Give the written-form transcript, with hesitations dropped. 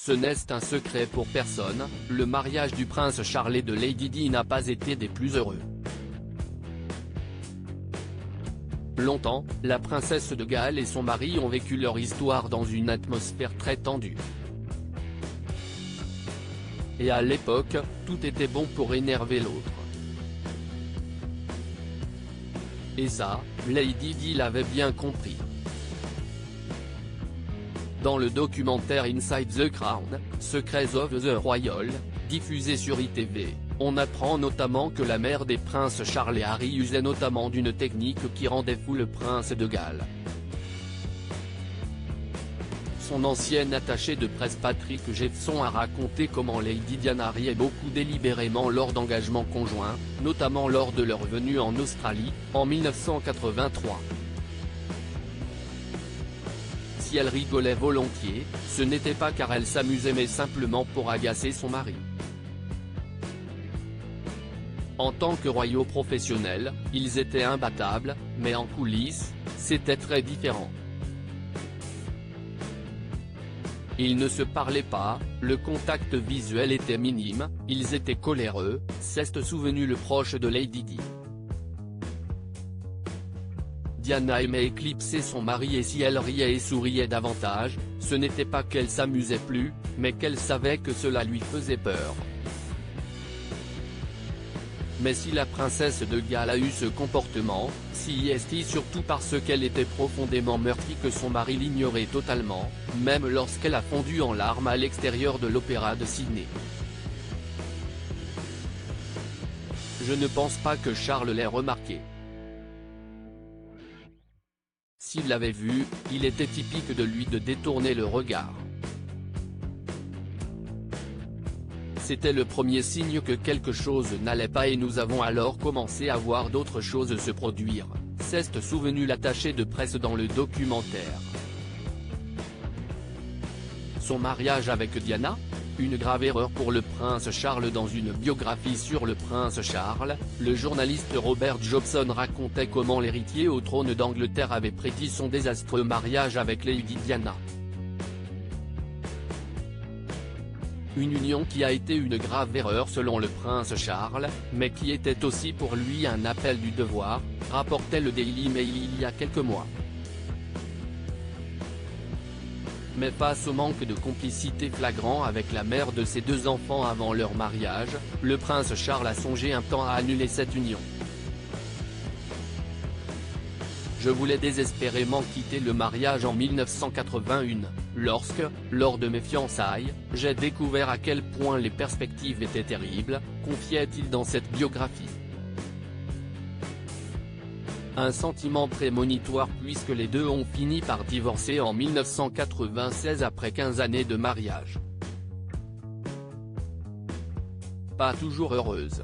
Ce n'est un secret pour personne, le mariage du prince Charles et de Lady Di n'a pas été des plus heureux. Longtemps, la princesse de Galles et son mari ont vécu leur histoire dans une atmosphère très tendue. Et à l'époque, tout était bon pour énerver l'autre. Et ça, Lady Di l'avait bien compris. Dans le documentaire Inside the Crown, Secrets of the Royal, diffusé sur ITV, on apprend notamment que la mère des princes Charles et Harry usait notamment d'une technique qui rendait fou le prince de Galles. Son ancien attaché de presse Patrick Jefferson a raconté comment Lady Diana riait beaucoup délibérément lors d'engagements conjoints, notamment lors de leur venue en Australie, en 1983. Si elle rigolait volontiers, ce n'était pas car elle s'amusait mais simplement pour agacer son mari. En tant que royaux professionnels, ils étaient imbattables, mais en coulisses, c'était très différent. Ils ne se parlaient pas, le contact visuel était minime, ils étaient coléreux, s'est souvenu le proche de Lady Di. Diana aimait éclipser son mari et si elle riait et souriait davantage, ce n'était pas qu'elle s'amusait plus, mais qu'elle savait que cela lui faisait peur. Mais si la princesse de Galles a eu ce comportement, c'est surtout parce qu'elle était profondément meurtrie que son mari l'ignorait totalement, même lorsqu'elle a fondu en larmes à l'extérieur de l'Opéra de Sydney. Je ne pense pas que Charles l'ait remarqué. S'il l'avait vu, il était typique de lui de détourner le regard. C'était le premier signe que quelque chose n'allait pas et nous avons alors commencé à voir d'autres choses se produire, s'est souvenu l'attaché de presse dans le documentaire. Son mariage avec Diana ? Une grave erreur pour le prince Charles. Dans une biographie sur le prince Charles, le journaliste Robert Jobson racontait comment l'héritier au trône d'Angleterre avait prédit son désastreux mariage avec Lady Diana. Une union qui a été une grave erreur selon le prince Charles, mais qui était aussi pour lui un appel du devoir, rapportait le Daily Mail il y a quelques mois. Mais face au manque de complicité flagrant avec la mère de ses deux enfants avant leur mariage, le prince Charles a songé un temps à annuler cette union. Je voulais désespérément quitter le mariage en 1981, lorsque, lors de mes fiançailles, j'ai découvert à quel point les perspectives étaient terribles, confiait-il dans cette biographie. Un sentiment prémonitoire puisque les deux ont fini par divorcer en 1996 après 15 années de mariage. Pas toujours heureuse.